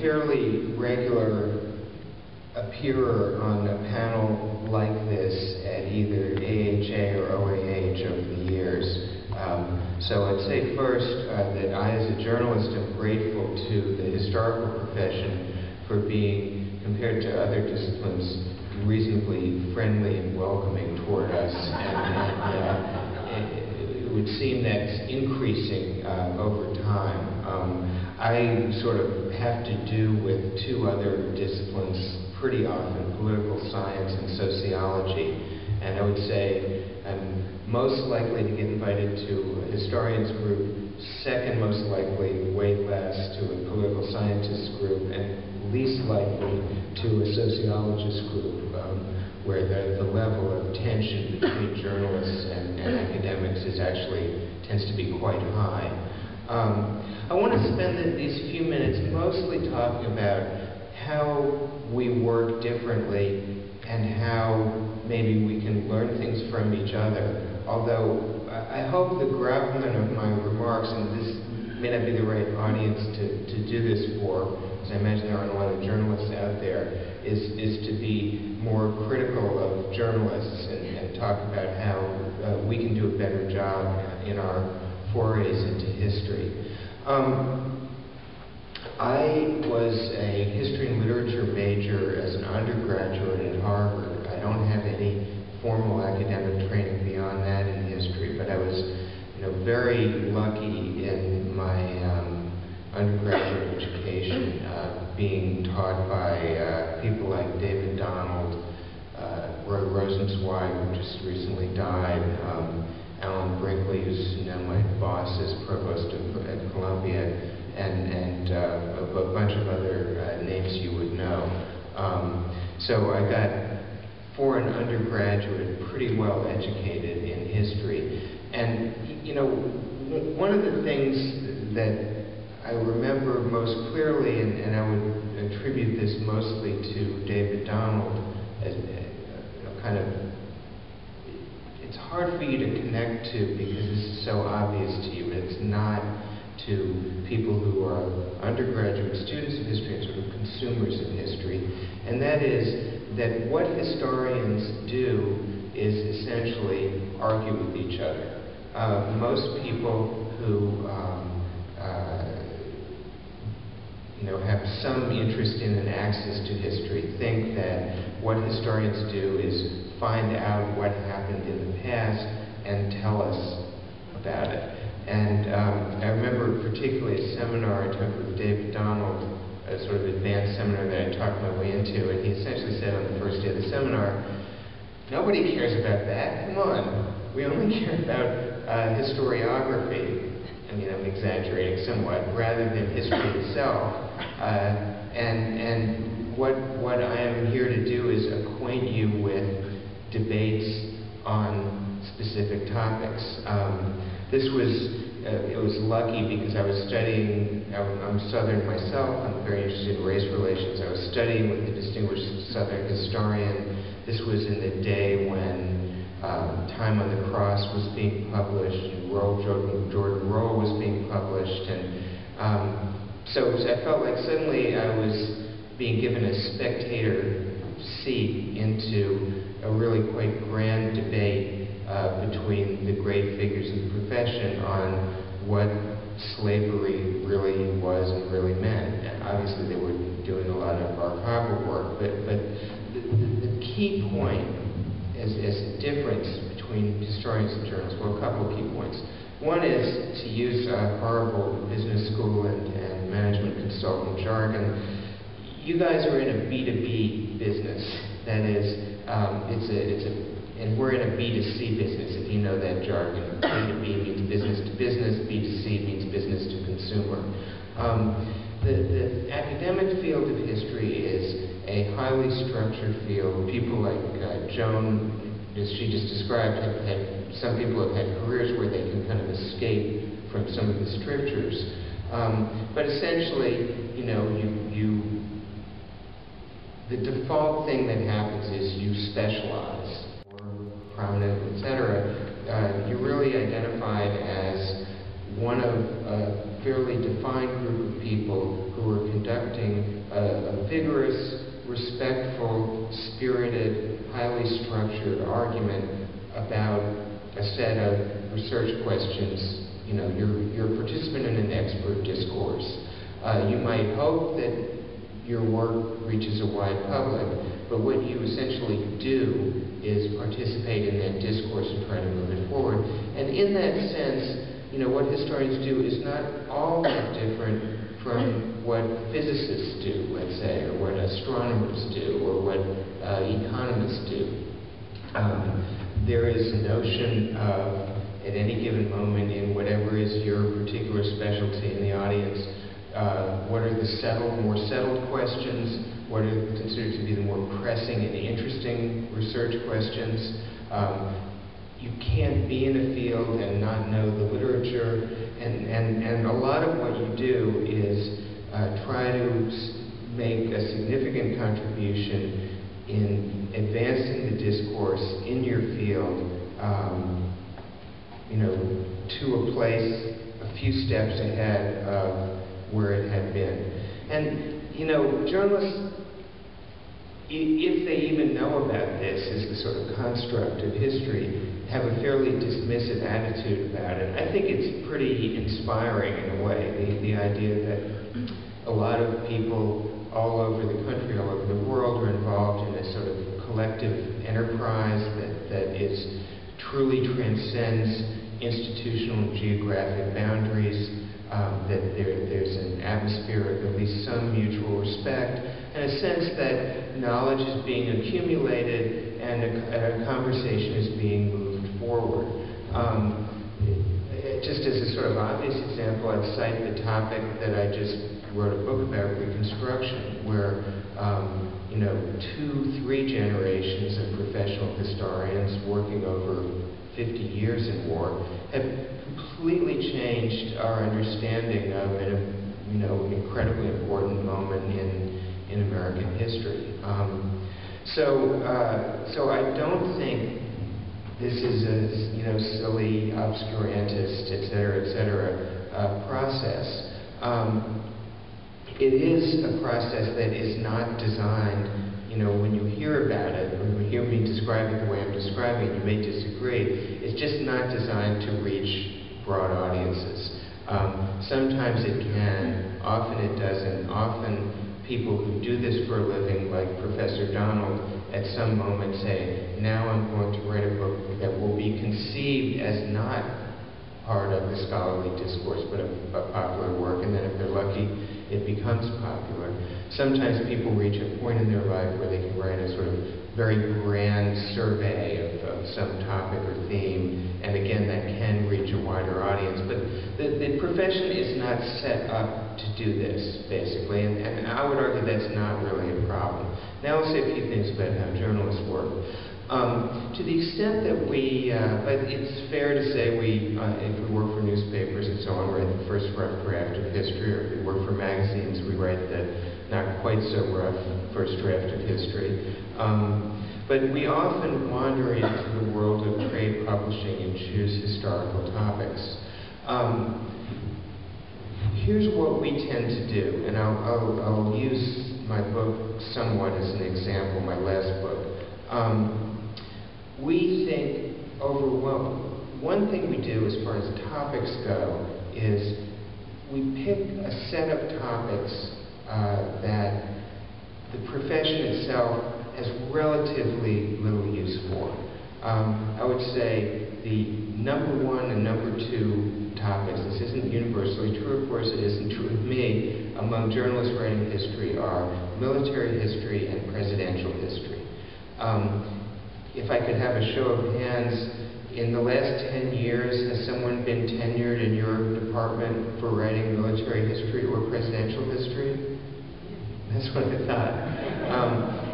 fairly regular appearer on a panel like this at either AHA or OAH over the years. So I'd say first that I, as a journalist, am grateful to the historical profession for being, compared to other disciplines, reasonably friendly and welcoming toward us. It would seem that's increasing over time. I sort of have to do with two other disciplines pretty often, political science and sociology. And I would say I'm most likely to get invited to a historians group, second most likely, way less, to a political scientists group, and least likely to a sociologist group, where the level of tension between journalists and academics tends to be quite high. I want to spend these few minutes mostly talking about how we work differently and how maybe we can learn things from each other. Although I hope the gravamen of my remarks, and this may not be the right audience to do this for, because I imagine there aren't a lot of journalists out there, is to be more critical of journalists and talk about how we can do a better job in our forays into history. I was a history and literature major as an undergraduate at Harvard. I don't have any formal academic training beyond that in history, but I was, very lucky in my undergraduate education, being taught by people like David Donald, Roy Rosenzweig, who just recently died, Alan Brinkley, who's now my boss as provost at Columbia, and a bunch of other names you would know. So I got, for an undergraduate, pretty well educated in history. And, one of the things that I remember most clearly, and I would attribute this mostly to David Donald, as it's hard for you to connect to because this is so obvious to you, but it's not to people who are undergraduate students of history and sort of consumers of history. And that is that what historians do is essentially argue with each other. Most people who have some interest in and access to history think that what historians do is find out what happened in the past and tell us about it. And I remember particularly a seminar I took with David Donald, a sort of advanced seminar that I talked my way into, and he essentially said on the first day of the seminar, nobody cares about that, come on, we only care about historiography. I mean, I'm exaggerating somewhat, rather than history itself. And what I am here to do is acquaint you with debates on specific topics. This was, it was lucky because I was studying, I'm Southern myself, I'm very interested in race relations. I was studying with a distinguished Southern historian. This was in the day when Time on the Cross was being published, and Jordan Roll was being published, and so I felt like suddenly I was being given a spectator seat into a really quite grand debate between the great figures of the profession on what slavery really was and really meant. And obviously they were doing a lot of archival work, but the key point as a difference between historians and journalists, well, a couple of key points. One is, to use horrible business school and management consultant jargon, you guys are in a B2B business. That is, and we're in a B2C business, if you know that jargon. B2B means business to business, B2C means business to consumer. The academic field of history is a highly structured field. People like Joan, as she just described, some people have had careers where they can kind of escape from some of the strictures. But essentially, the default thing that happens is you specialize, or prominent, etc. You're really identified as one of a fairly defined group of people who were conducting a vigorous, respectful, spirited, highly structured argument about a set of research questions. You know, you're a participant in an expert discourse. You might hope that your work reaches a wide public, but what you essentially do is participate in that discourse and try to move it forward. And in that sense, you know, what historians do is not all that different from what physicists do, let's say, or what astronomers do, or what economists do. There is a notion of, at any given moment in whatever is your particular specialty in the audience, what are the more settled questions, what are considered to be the more pressing and interesting research questions. You can't be in a field and not know the literature, and a lot of what you do is try to make a significant contribution in advancing the discourse in your field, you know, to a place a few steps ahead of where it had been. And, you know, journalists, if they even know about this as a sort of construct of history, have a fairly dismissive attitude about it. I think it's pretty inspiring in a way, the idea that a lot of people all over the country, all over the world, are involved in this sort of collective enterprise that truly transcends institutional and geographic boundaries, that there's an atmosphere of at least some mutual respect, and a sense that knowledge is being accumulated and a conversation is being moved forward. Just as a sort of obvious example, I'd cite the topic that I just wrote a book about, Reconstruction, where you know, 2-3 generations of professional historians working over 50 years in war have completely changed our understanding of an, you know, incredibly important moment in American history. So I don't think this is a, you know, silly, obscurantist, et cetera, process. It is a process that is not designed, you know, when you hear about it, when you hear me describe it the way I'm describing it, you may disagree. It's just not designed to reach broad audiences. Sometimes it can, often it doesn't. Often people who do this for a living, like Professor Donald, at some moment say, now I'm going to write a book that will be conceived as not part of the scholarly discourse, but a popular work, and then if they're lucky, it becomes popular. Sometimes people reach a point in their life where they can write a sort of very grand survey of some topic or theme, and again, that can reach a wider audience. But the profession is not set up to do this, basically, and I would argue that's not really a problem. Now I'll say a few things about how journalists work. To the extent that but it's fair to say if we work for newspapers and so on, we write the first rough draft of history, or if we work for magazines, we write the not quite so rough first draft of history. But we often wander into the world of trade publishing and choose historical topics. Here's what we tend to do, and I'll use my book somewhat as an example, my last book. We think one thing we do as far as topics go is we pick a set of topics that the profession itself has relatively little use for. I would say the number 1 and number 2 topics, this isn't universally true, of course it isn't true of me, among journalists writing history are military history and presidential history. If I could have a show of hands, in the last 10 years, has someone been tenured in your department for writing military history or presidential history? That's what I thought.